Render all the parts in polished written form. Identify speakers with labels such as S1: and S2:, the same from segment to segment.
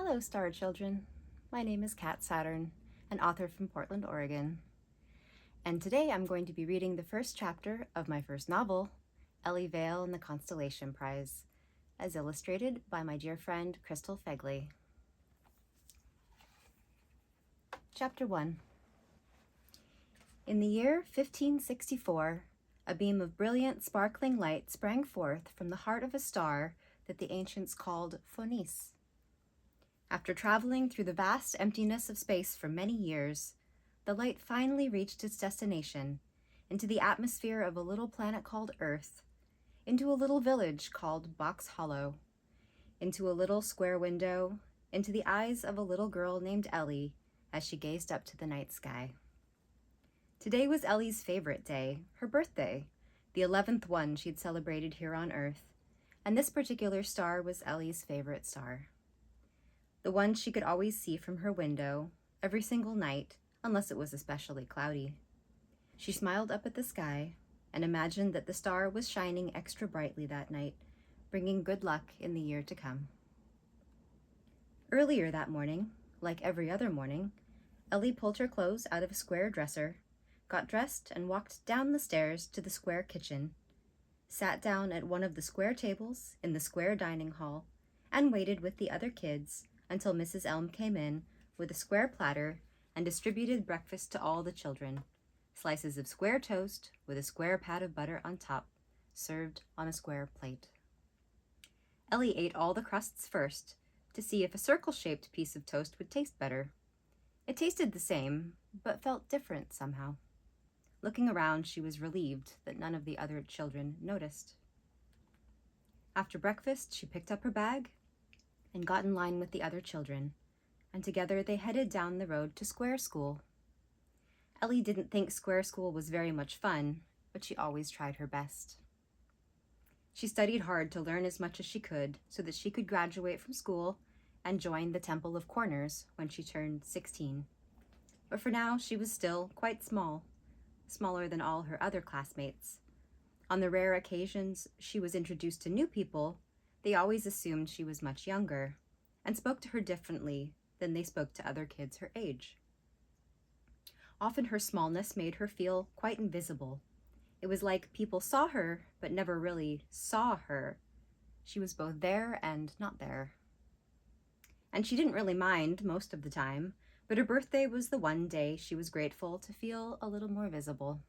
S1: Hello, star children. My name is Kat Saturn, an author from Portland, Oregon. And today I'm going to be reading the first chapter of my first novel, Elli Veil and the Constellation Prize, as illustrated by my dear friend Chrystal Phegley. Chapter 1. In the year 1564, a beam of brilliant, sparkling light sprang forth from the heart of a star that the ancients called Phonis. After traveling through the vast emptiness of space for many years, the light finally reached its destination, into the atmosphere of a little planet called Earth, into a little village called Box Hollow, into a little square window, into the eyes of a little girl named Elli as she gazed up to the night sky. Today was Elli's favorite day, her birthday, the 11th one she'd celebrated here on Earth, and this particular star was Elli's favorite star. The one she could always see from her window, every single night, unless it was especially cloudy. She smiled up at the sky and imagined that the star was shining extra brightly that night, bringing good luck in the year to come. Earlier that morning, like every other morning, Elli pulled her clothes out of a square dresser, got dressed and walked down the stairs to the square kitchen, sat down at one of the square tables in the square dining hall, and waited with the other kids until Mrs. Elm came in with a square platter and distributed breakfast to all the children. Slices of square toast with a square pat of butter on top, served on a square plate. Elli ate all the crusts first to see if a circle-shaped piece of toast would taste better. It tasted the same, but felt different somehow. Looking around, she was relieved that none of the other children noticed. After breakfast, she picked up her bag and got in line with the other children, and together they headed down the road to Square School. Elli didn't think Square School was very much fun, but she always tried her best. She studied hard to learn as much as she could so that she could graduate from school and join the Temple of Corners when she turned 16. But for now, she was still quite small, smaller than all her other classmates. On the rare occasions she was introduced to new people, they always assumed she was much younger and spoke to her differently than they spoke to other kids her age. Often her smallness made her feel quite invisible. It was like people saw her but never really saw her. She was both there and not there. And she didn't really mind most of the time, but her birthday was the one day she was grateful to feel a little more visible.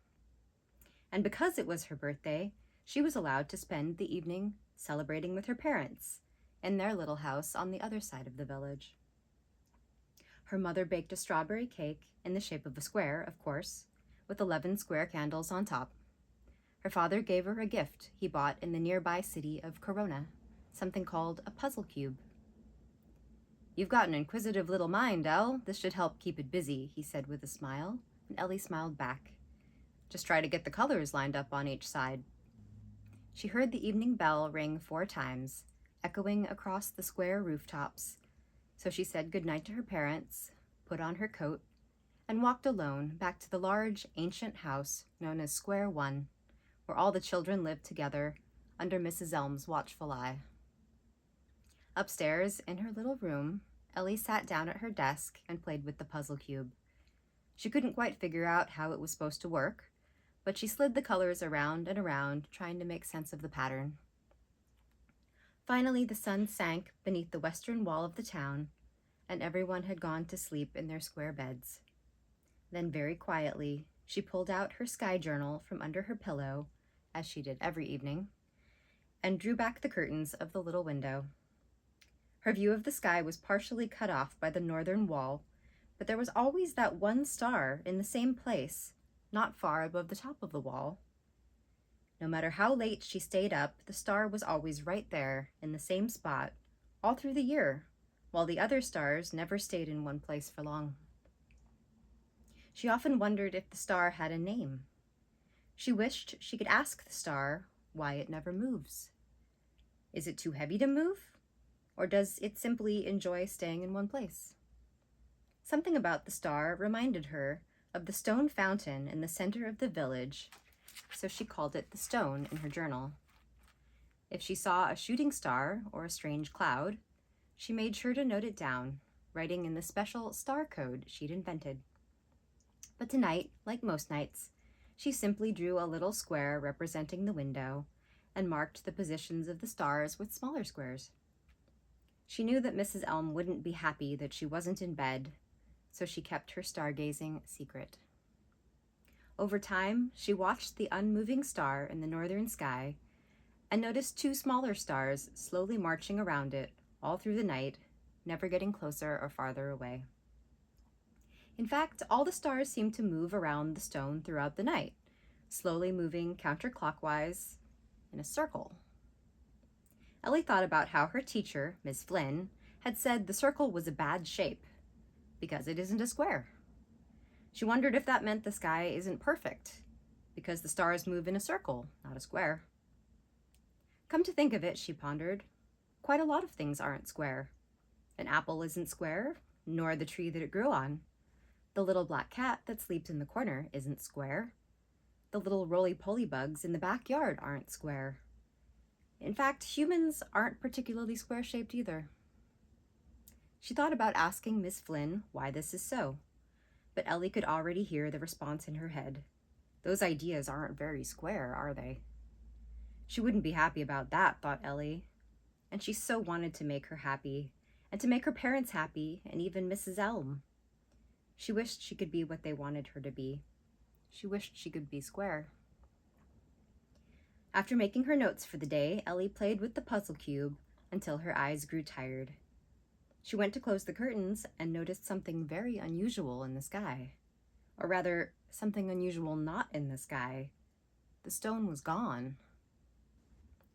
S1: And because it was her birthday, she was allowed to spend the evening celebrating with her parents in their little house on the other side of the village. Her mother baked a strawberry cake in the shape of a square, of course, with 11 square candles on top. Her father gave her a gift he bought in the nearby city of Corona, something called a puzzle cube. "You've got an inquisitive little mind, Elle. This should help keep it busy," he said with a smile, and Elli smiled back. "Just try to get the colors lined up on each side." She heard the evening bell ring 4 times, echoing across the square rooftops, so she said goodnight to her parents, put on her coat, and walked alone back to the large, ancient house known as Square One, where all the children lived together under Mrs. Elm's watchful eye. Upstairs, in her little room, Elli sat down at her desk and played with the puzzle cube. She couldn't quite figure out how it was supposed to work, but she slid the colors around and around, trying to make sense of the pattern. Finally, the sun sank beneath the western wall of the town, and everyone had gone to sleep in their square beds. Then very quietly, she pulled out her sky journal from under her pillow, as she did every evening, and drew back the curtains of the little window. Her view of the sky was partially cut off by the northern wall, but there was always that one star in the same place, not far above the top of the wall. No matter how late she stayed up, the star was always right there in the same spot all through the year, while the other stars never stayed in one place for long. She often wondered if the star had a name. She wished she could ask the star why it never moves. Is it too heavy to move? Or does it simply enjoy staying in one place? Something about the star reminded her of the stone fountain in the center of the village, so she called it the stone in her journal. If she saw a shooting star or a strange cloud, She made sure to note it down, writing in the special star code she'd invented. But tonight, like most nights, she simply drew a little square representing the window and marked the positions of the stars with smaller squares. She knew that Mrs. Elm wouldn't be happy that she wasn't in bed, so she kept her stargazing secret. Over time, she watched the unmoving star in the northern sky and noticed two smaller stars slowly marching around it all through the night, never getting closer or farther away. In fact, all the stars seemed to move around the stone throughout the night, slowly moving counterclockwise in a circle. Elli thought about how her teacher, Miss Flynn, had said the circle was a bad shape because it isn't a square. She wondered if that meant the sky isn't perfect because the stars move in a circle, not a square. Come to think of it, she pondered, quite a lot of things aren't square. An apple isn't square, nor the tree that it grew on. The little black cat that sleeps in the corner isn't square. The little roly-poly bugs in the backyard aren't square. In fact, humans aren't particularly square-shaped either. She thought about asking Miss Flynn why this is so, but Elli could already hear the response in her head. Those ideas aren't very square, are they? She wouldn't be happy about that, thought Elli, and she so wanted to make her happy, and to make her parents happy, and even Mrs. Elm. She wished she could be what they wanted her to be. She wished she could be square. After making her notes for the day, Elli played with the puzzle cube until her eyes grew tired. She went to close the curtains and noticed something very unusual in the sky. Or rather, something unusual not in the sky. The stone was gone.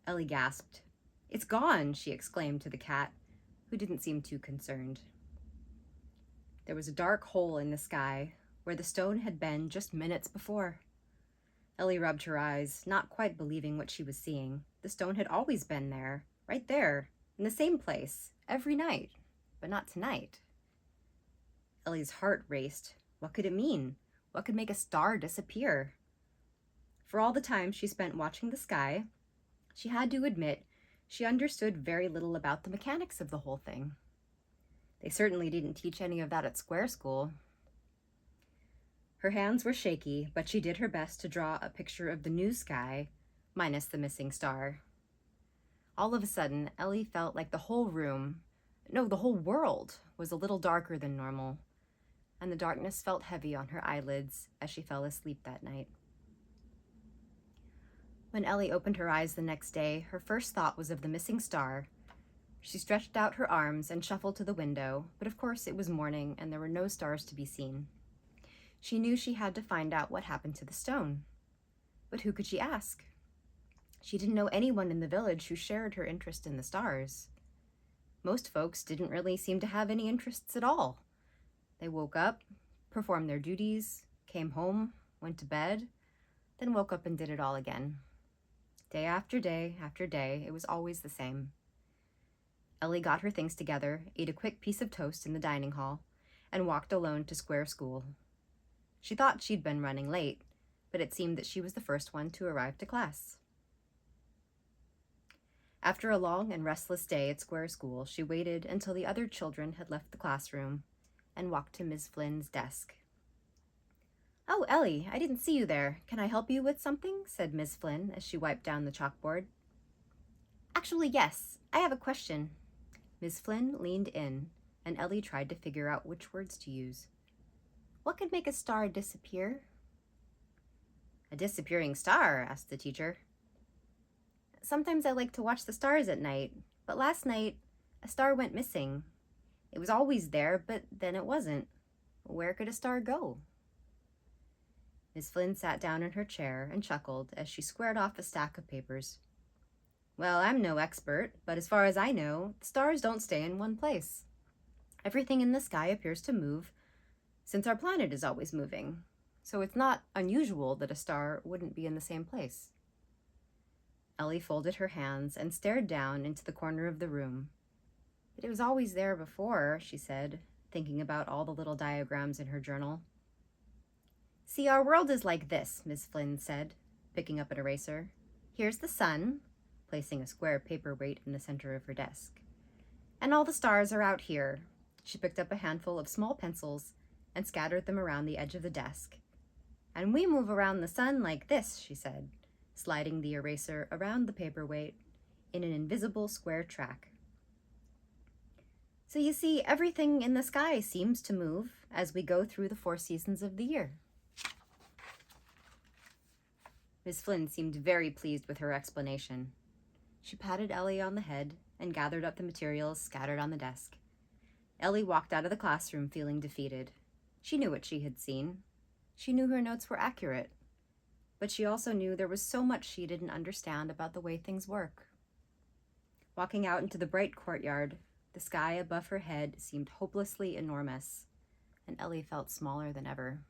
S1: Elli gasped. "It's gone," she exclaimed to the cat, who didn't seem too concerned. There was a dark hole in the sky where the stone had been just minutes before. Elli rubbed her eyes, not quite believing what she was seeing. The stone had always been there, right there, in the same place, every night, but not tonight. Elli's heart raced. What could it mean? What could make a star disappear? For all the time she spent watching the sky, she had to admit she understood very little about the mechanics of the whole thing. They certainly didn't teach any of that at Square School. Her hands were shaky, but she did her best to draw a picture of the new sky, minus the missing star. All of a sudden, Elli felt like the whole world was a little darker than normal, and the darkness felt heavy on her eyelids as she fell asleep that night. When Elli opened her eyes the next day, her first thought was of the missing star. She stretched out her arms and shuffled to the window, but of course it was morning and there were no stars to be seen. She knew she had to find out what happened to the stone. But who could she ask? She didn't know anyone in the village who shared her interest in the stars. Most folks didn't really seem to have any interests at all. They woke up, performed their duties, came home, went to bed, then woke up and did it all again. Day after day after day, it was always the same. Elli got her things together, ate a quick piece of toast in the dining hall, and walked alone to Square School. She thought she'd been running late, but it seemed that she was the first one to arrive to class. After a long and restless day at Square School, she waited until the other children had left the classroom and walked to Miss Flynn's desk. "Oh, Elli, I didn't see you there. Can I help you with something?" said Miss Flynn as she wiped down the chalkboard. "Actually, yes. I have a question." Miss Flynn leaned in, and Elli tried to figure out which words to use. "What could make a star disappear?" "A disappearing star?" asked the teacher. "Sometimes I like to watch the stars at night, but last night a star went missing. It was always there, but then it wasn't. Where could a star go?" Miss Flynn sat down in her chair and chuckled as she squared off a stack of papers. "Well, I'm no expert, but as far as I know, the stars don't stay in one place. Everything in the sky appears to move, since our planet is always moving, so it's not unusual that a star wouldn't be in the same place." Elli folded her hands and stared down into the corner of the room. "But it was always there before," she said, thinking about all the little diagrams in her journal. "See, our world is like this," Miss Flynn said, picking up an eraser. "Here's the sun," placing a square paperweight in the center of her desk. And all the stars are out here. She picked up a handful of small pencils and scattered them around the edge of the desk. And we move around the sun like this, she said, sliding the eraser around the paperweight in an invisible square track. So you see, everything in the sky seems to move as we go through the 4 seasons of the year. Miss Flynn seemed very pleased with her explanation. She patted Ellie on the head and gathered up the materials scattered on the desk. Ellie walked out of the classroom feeling defeated. She knew what she had seen. She knew her notes were accurate. But she also knew there was so much she didn't understand about the way things work. Walking out into the bright courtyard, the sky above her head seemed hopelessly enormous, and Ellie felt smaller than ever.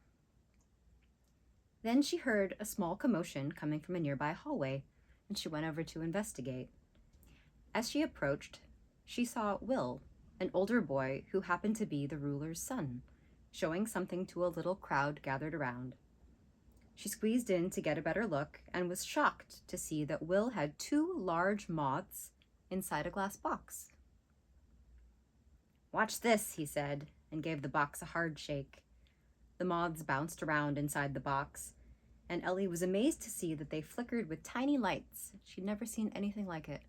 S1: Then she heard a small commotion coming from a nearby hallway, and she went over to investigate. As she approached, she saw Will, an older boy who happened to be the ruler's son, showing something to a little crowd gathered around. She squeezed in to get a better look and was shocked to see that Will had 2 large moths inside a glass box. "Watch this," he said, and gave the box a hard shake. The moths bounced around inside the box, and Ellie was amazed to see that they flickered with tiny lights. She'd never seen anything like it.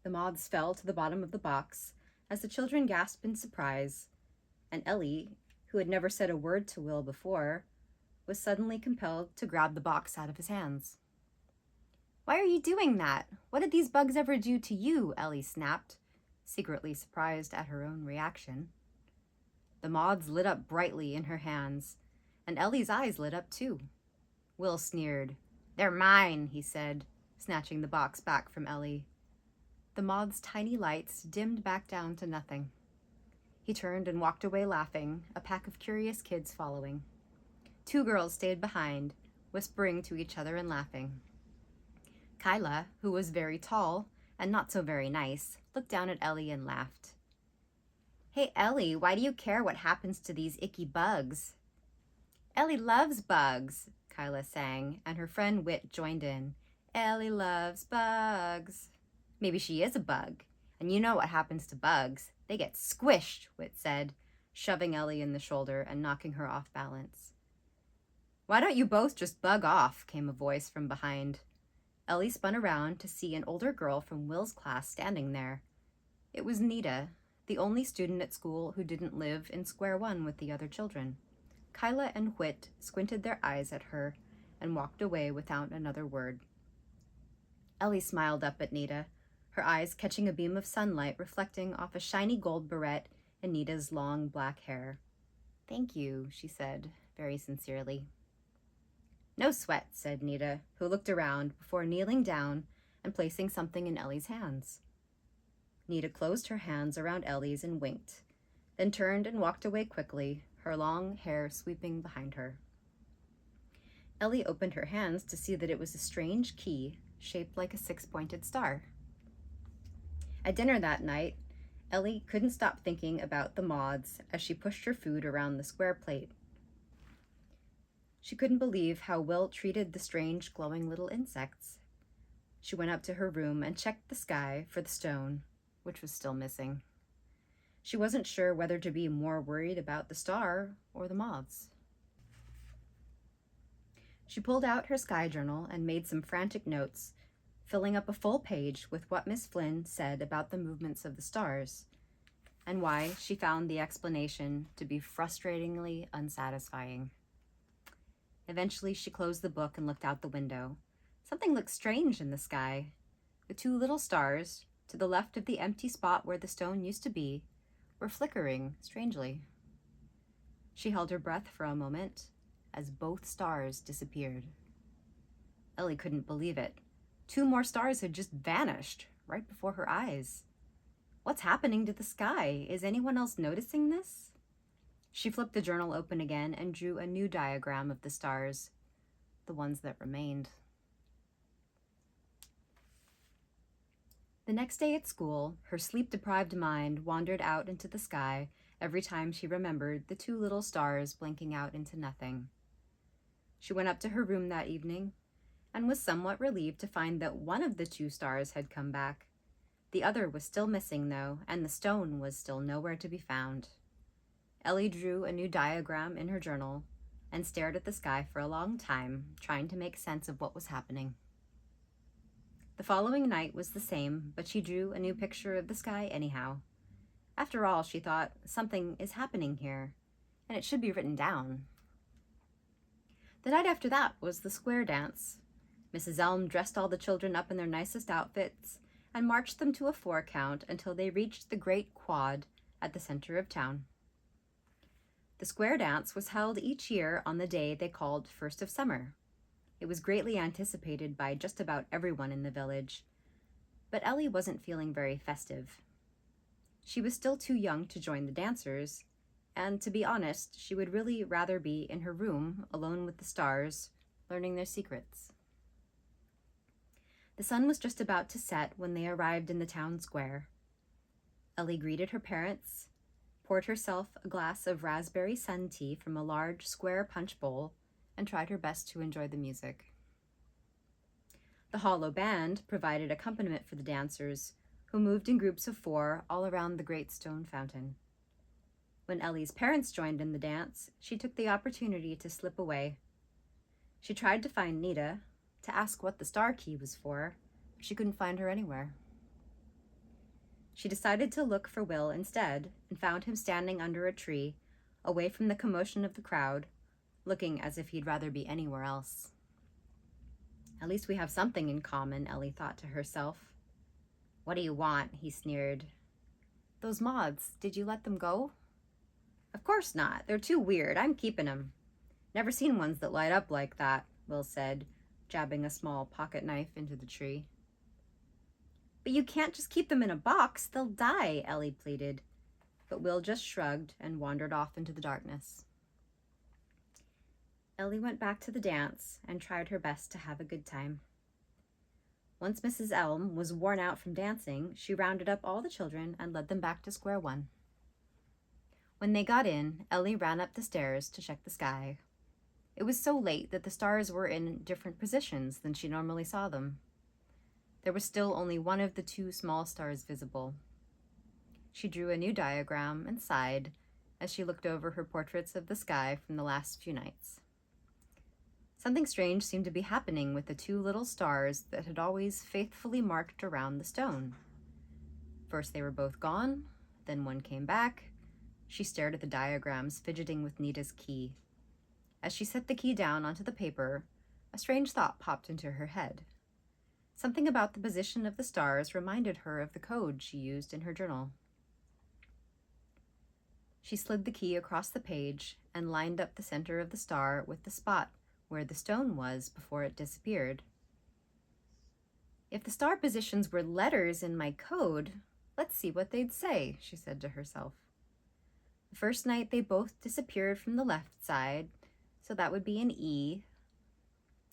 S1: The moths fell to the bottom of the box as the children gasped in surprise, and Ellie, who had never said a word to Will before, was suddenly compelled to grab the box out of his hands. "Why are you doing that? What did these bugs ever do to you?" Ellie snapped, secretly surprised at her own reaction. The moths lit up brightly in her hands, and Ellie's eyes lit up too. Will sneered. "They're mine," he said, snatching the box back from Ellie. The moth's tiny lights dimmed back down to nothing. He turned and walked away laughing, a pack of curious kids following. 2 girls stayed behind, whispering to each other and laughing. Kyla, who was very tall and not so very nice, looked down at Ellie and laughed. "Hey, Ellie, why do you care what happens to these icky bugs?" "Ellie loves bugs," Kyla sang, and her friend Whit joined in. "Ellie loves bugs." "Maybe she is a bug, and you know what happens to bugs. They get squished," Whit said, shoving Ellie in the shoulder and knocking her off balance. "Why don't you both just bug off?" came a voice from behind. Ellie spun around to see an older girl from Will's class standing there. It was Nita, the only student at school who didn't live in Square One with the other children. Kyla and Whit squinted their eyes at her and walked away without another word. Ellie smiled up at Nita, her eyes catching a beam of sunlight reflecting off a shiny gold barrette in Nita's long black hair. "Thank you," she said, very sincerely. "No sweat," said Nita, who looked around before kneeling down and placing something in Ellie's hands. Nita closed her hands around Ellie's and winked, then turned and walked away quickly, her long hair sweeping behind her. Ellie opened her hands to see that it was a strange key shaped like a 6-pointed star. At dinner that night, Ellie couldn't stop thinking about the moths as she pushed her food around the square plate. She couldn't believe how Will treated the strange glowing little insects. She went up to her room and checked the sky for the stone, which was still missing. She wasn't sure whether to be more worried about the star or the moths. She pulled out her sky journal and made some frantic notes, filling up a full page with what Miss Flynn said about the movements of the stars, and why she found the explanation to be frustratingly unsatisfying. Eventually, she closed the book and looked out the window. Something looked strange in the sky. The 2 little stars, to the left of the empty spot where the stone used to be, were flickering strangely. She held her breath for a moment as both stars disappeared. Ellie couldn't believe it. 2 more stars had just vanished right before her eyes. What's happening to the sky? Is anyone else noticing this? She flipped the journal open again and drew a new diagram of the stars, the ones that remained. The next day at school, her sleep-deprived mind wandered out into the sky every time she remembered the 2 little stars blinking out into nothing. She went up to her room that evening and was somewhat relieved to find that one of the 2 stars had come back, The other was still missing, though, and the stone was still nowhere to be found. Elli drew a new diagram in her journal and stared at the sky for a long time, trying to make sense of what was happening. The following night was the same, but she drew a new picture of the sky anyhow. After all, she thought, something is happening here, and it should be written down. The night after that was the square dance. Mrs. Elm dressed all the children up in their nicest outfits and marched them to a 4 count until they reached the great quad at the center of town. The square dance was held each year on the day they called First of Summer. It was greatly anticipated by just about everyone in the village, but Elli wasn't feeling very festive. She was still too young to join the dancers, and to be honest, she would really rather be in her room, alone with the stars, learning their secrets. The sun was just about to set when they arrived in the town square. Elli greeted her parents, poured herself a glass of raspberry sun tea from a large square punch bowl, and tried her best to enjoy the music. The hollow band provided accompaniment for the dancers, who moved in groups of 4 all around the great stone fountain. When Elli's parents joined in the dance, she took the opportunity to slip away. She tried to find Nita, to ask what the star key was for, but she couldn't find her anywhere. She decided to look for Will instead, and found him standing under a tree, away from the commotion of the crowd, looking as if he'd rather be anywhere else. At least we have something in common, Elli thought to herself. What do you want? He sneered. Those moths, did you let them go? Of course not. They're too weird. I'm keeping them. Never seen ones that light up like that, Will said, jabbing a small pocket knife into the tree. But you can't just keep them in a box. They'll die, Elli pleaded. But Will just shrugged and wandered off into the darkness. Elli went back to the dance and tried her best to have a good time. Once Mrs. Elm was worn out from dancing, she rounded up all the children and led them back to square one. When they got in, Elli ran up the stairs to check the sky. It was so late that the stars were in different positions than she normally saw them. There was still only one of the 2 small stars visible. She drew a new diagram and sighed as she looked over her portraits of the sky from the last few nights. Something strange seemed to be happening with the 2 little stars that had always faithfully marked around the stone. First they were both gone, then one came back. She stared at the diagrams, fidgeting with Nita's key. As she set the key down onto the paper, a strange thought popped into her head. Something about the position of the stars reminded her of the code she used in her journal. She slid the key across the page and lined up the center of the star with the spot where the stone was before it disappeared. If the star positions were letters in my code, let's see what they'd say, she said to herself. The first night they both disappeared from the left side, so that would be an E.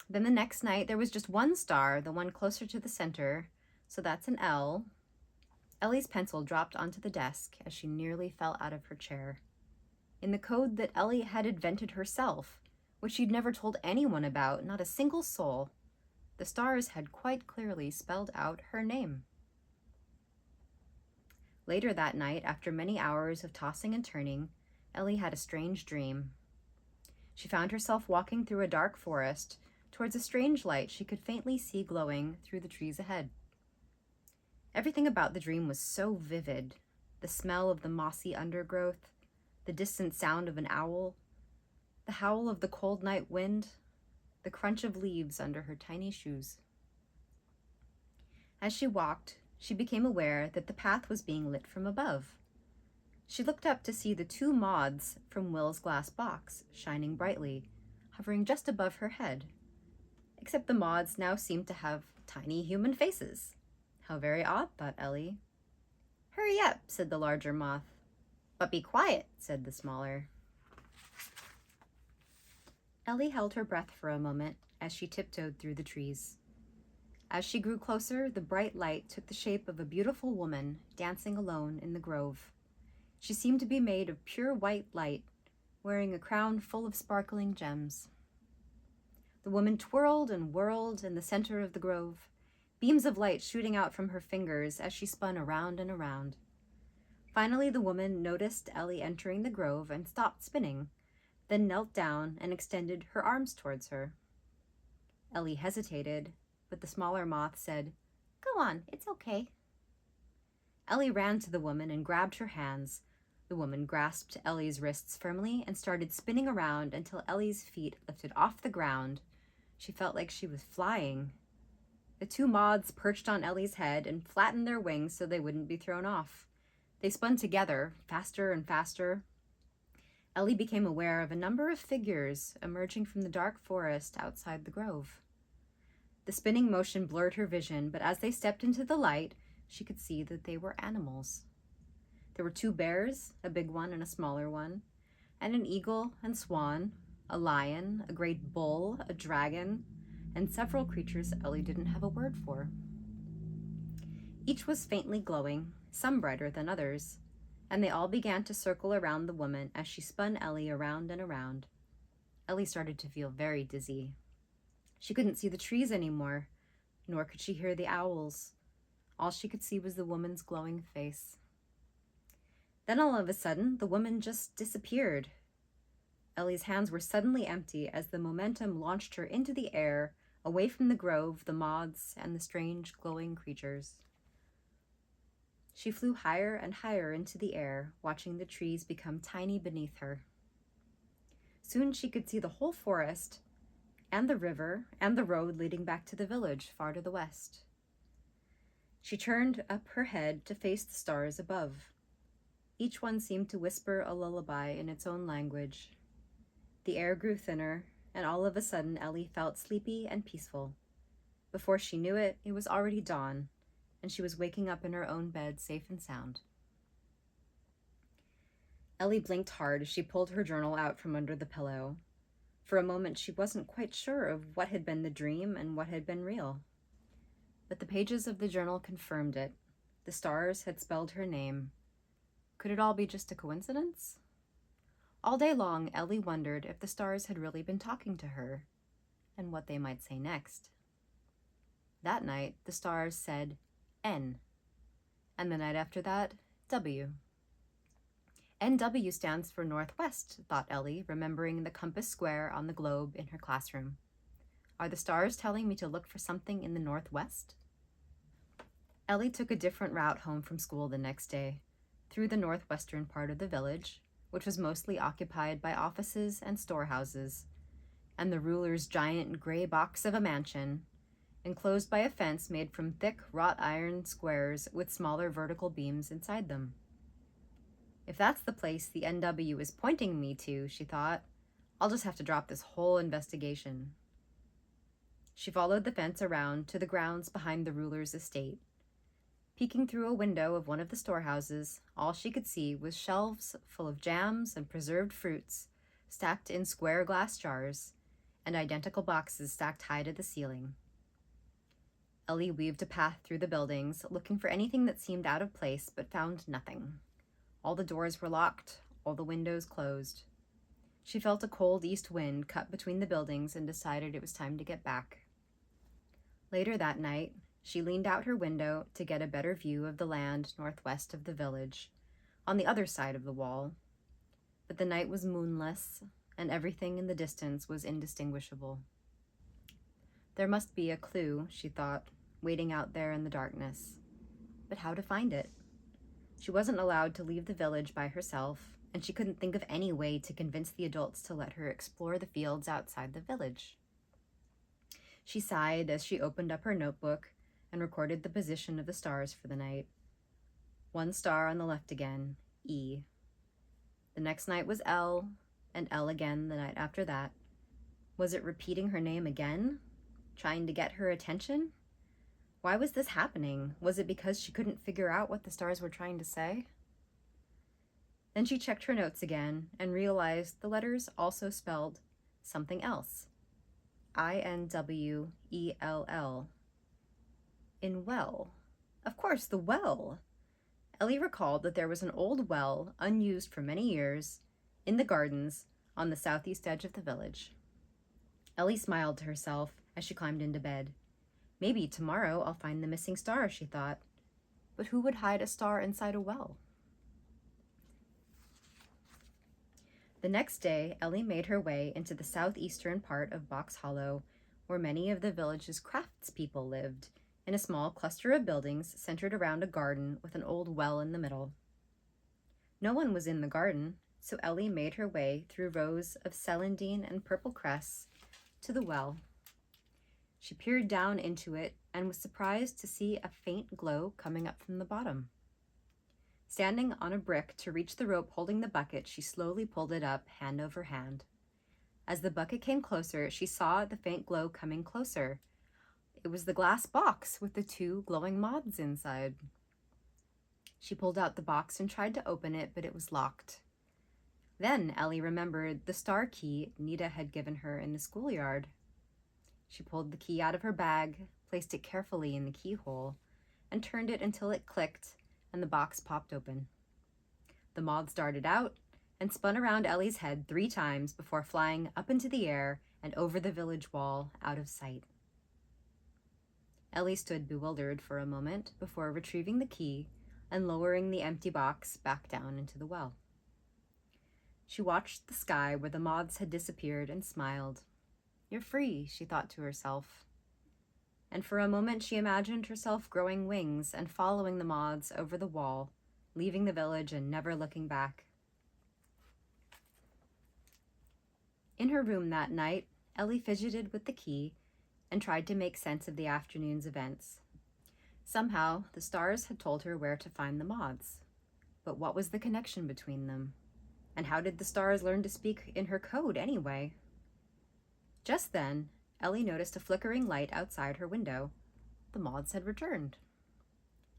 S1: Then the next night there was just one star, the one closer to the center, so that's an L. Elli's pencil dropped onto the desk as she nearly fell out of her chair. In the code that Elli had invented herself, which she'd never told anyone about, not a single soul, the stars had quite clearly spelled out her name. Later that night, after many hours of tossing and turning, Elli had a strange dream. She found herself walking through a dark forest towards a strange light she could faintly see glowing through the trees ahead. Everything about the dream was so vivid. The smell of the mossy undergrowth, the distant sound of an owl, the howl of the cold night wind, the crunch of leaves under her tiny shoes. As she walked, she became aware that the path was being lit from above. She looked up to see the 2 moths from Will's glass box, shining brightly, hovering just above her head. Except the moths now seemed to have tiny human faces. How very odd, thought Elli. Hurry up, said the larger moth. But be quiet, said the smaller. Elli held her breath for a moment as she tiptoed through the trees. As she grew closer, the bright light took the shape of a beautiful woman dancing alone in the grove. She seemed to be made of pure white light, wearing a crown full of sparkling gems. The woman twirled and whirled in the center of the grove, beams of light shooting out from her fingers as she spun around and around. Finally, the woman noticed Elli entering the grove and stopped spinning, then knelt down and extended her arms towards her. Elli hesitated, but the smaller moth said, "Go on, it's okay." Elli ran to the woman and grabbed her hands. The woman grasped Elli's wrists firmly and started spinning around until Elli's feet lifted off the ground. She felt like she was flying. The two moths perched on Elli's head and flattened their wings so they wouldn't be thrown off. They spun together, faster and faster. Elli became aware of a number of figures emerging from the dark forest outside the grove. The spinning motion blurred her vision, but as they stepped into the light, she could see that they were animals. There were 2 bears, a big one and a smaller one, and an eagle and swan, a lion, a great bull, a dragon, and several creatures Elli didn't have a word for. Each was faintly glowing, some brighter than others, and they all began to circle around the woman as she spun Elli around and around. Elli started to feel very dizzy. She couldn't see the trees anymore, nor could she hear the owls. All she could see was the woman's glowing face. Then all of a sudden, the woman just disappeared. Elli's hands were suddenly empty as the momentum launched her into the air, away from the grove, the moths, and the strange glowing creatures. She flew higher and higher into the air, watching the trees become tiny beneath her. Soon she could see the whole forest, and the river, and the road leading back to the village far to the west. She turned up her head to face the stars above. Each one seemed to whisper a lullaby in its own language. The air grew thinner, and all of a sudden Elli felt sleepy and peaceful. Before she knew it, it was already dawn, and she was waking up in her own bed, safe and sound. Elli blinked hard as she pulled her journal out from under the pillow. For a moment, she wasn't quite sure of what had been the dream and what had been real. But the pages of the journal confirmed it. The stars had spelled her name. Could it all be just a coincidence? All day long, Elli wondered if the stars had really been talking to her, and what they might say next. That night, the stars said N, and the night after that, W. NW stands for Northwest, thought Elli, remembering the compass square on the globe in her classroom. Are the stars telling me to look for something in the Northwest? Elli took a different route home from school the next day, through the northwestern part of the village, which was mostly occupied by offices and storehouses, and the ruler's giant gray box of a mansion, enclosed by a fence made from thick wrought iron squares with smaller vertical beams inside them. If that's the place the NW is pointing me to, she thought, I'll just have to drop this whole investigation. She followed the fence around to the grounds behind the ruler's estate. Peeking through a window of one of the storehouses, all she could see was shelves full of jams and preserved fruits, stacked in square glass jars, and identical boxes stacked high to the ceiling. Elli weaved a path through the buildings, looking for anything that seemed out of place, but found nothing. All the doors were locked, all the windows closed. She felt a cold east wind cut between the buildings and decided it was time to get back. Later that night, she leaned out her window to get a better view of the land northwest of the village, on the other side of the wall. But the night was moonless, and everything in the distance was indistinguishable. There must be a clue, she thought, waiting out there in the darkness. But how to find it? She wasn't allowed to leave the village by herself, and she couldn't think of any way to convince the adults to let her explore the fields outside the village. She sighed as she opened up her notebook and recorded the position of the stars for the night. 1 star on the left again, E. The next night was L, and L again the night after that. Was it repeating her name again? Trying to get her attention? Why was this happening? Was it because she couldn't figure out what the stars were trying to say? Then she checked her notes again and realized the letters also spelled something else. INWELL. In well. Of course, the well. Elli recalled that there was an old well, unused for many years, in the gardens on the southeast edge of the village. Elli smiled to herself as she climbed into bed. Maybe tomorrow I'll find the missing star, she thought. But who would hide a star inside a well? The next day, Elli made her way into the southeastern part of Box Hollow, where many of the village's craftspeople lived, in a small cluster of buildings centered around a garden with an old well in the middle. No one was in the garden, so Elli made her way through rows of celandine and purple cress to the well. She peered down into it and was surprised to see a faint glow coming up from the bottom. Standing on a brick to reach the rope holding the bucket, she slowly pulled it up, hand over hand. As the bucket came closer, she saw the faint glow coming closer. It was the glass box with the 2 glowing moths inside. She pulled out the box and tried to open it, but it was locked. Then Elli remembered the star key Nita had given her in the schoolyard. She pulled the key out of her bag, placed it carefully in the keyhole, and turned it until it clicked and the box popped open. The moths darted out and spun around Elli's head 3 times before flying up into the air and over the village wall, out of sight. Elli stood bewildered for a moment before retrieving the key and lowering the empty box back down into the well. She watched the sky where the moths had disappeared and smiled. "You're free," she thought to herself. And for a moment she imagined herself growing wings and following the moths over the wall, leaving the village and never looking back. In her room that night, Elli fidgeted with the key and tried to make sense of the afternoon's events. Somehow, the stars had told her where to find the moths. But what was the connection between them? And how did the stars learn to speak in her code anyway? Just then, Elli noticed a flickering light outside her window. The moths had returned.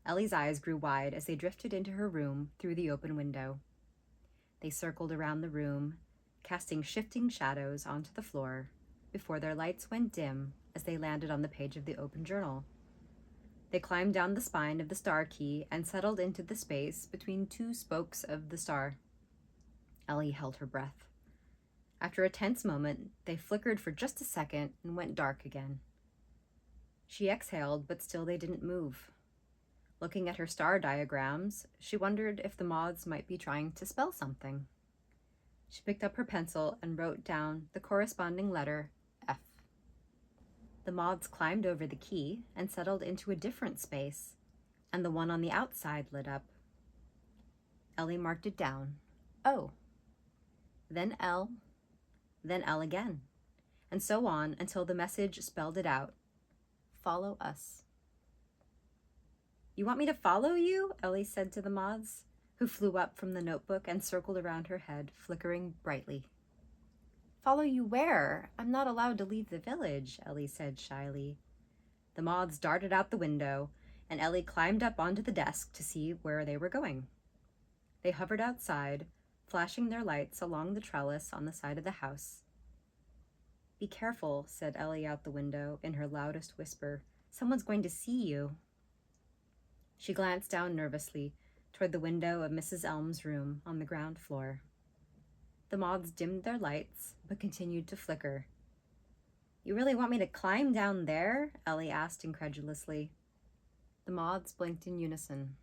S1: Elli's eyes grew wide as they drifted into her room through the open window. They circled around the room, casting shifting shadows onto the floor, before their lights went dim as they landed on the page of the open journal. They climbed down the spine of the star key and settled into the space between 2 spokes of the star. Elli held her breath. After a tense moment, they flickered for just a second and went dark again. She exhaled, but still they didn't move. Looking at her star diagrams, she wondered if the moths might be trying to spell something. She picked up her pencil and wrote down the corresponding letter, F. The moths climbed over the key and settled into a different space, and the one on the outside lit up. Elli marked it down, O. Then L, then L again, and so on until the message spelled it out. Follow us. "You want me to follow you?" Elli said to the moths, who flew up from the notebook and circled around her head, flickering brightly. "Follow you where? I'm not allowed to leave the village," Elli said shyly. The moths darted out the window, and Elli climbed up onto the desk to see where they were going. They hovered outside, flashing their lights along the trellis on the side of the house. "Be careful," said Elli out the window in her loudest whisper. "Someone's going to see you." She glanced down nervously toward the window of Mrs. Elm's room on the ground floor. The moths dimmed their lights, but continued to flicker. "You really want me to climb down there?" Elli asked incredulously. The moths blinked in unison,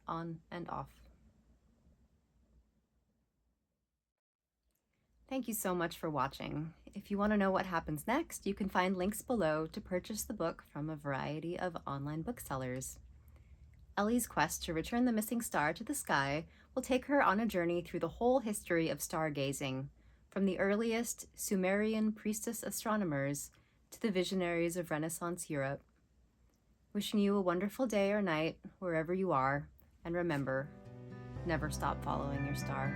S1: on and off. Thank you so much for watching. If you want to know what happens next, you can find links below to purchase the book from a variety of online booksellers. Elli's quest to return the missing star to the sky will take her on a journey through the whole history of stargazing, from the earliest Sumerian priestess astronomers to the visionaries of Renaissance Europe. Wishing you a wonderful day or night, wherever you are, and remember, never stop following your star.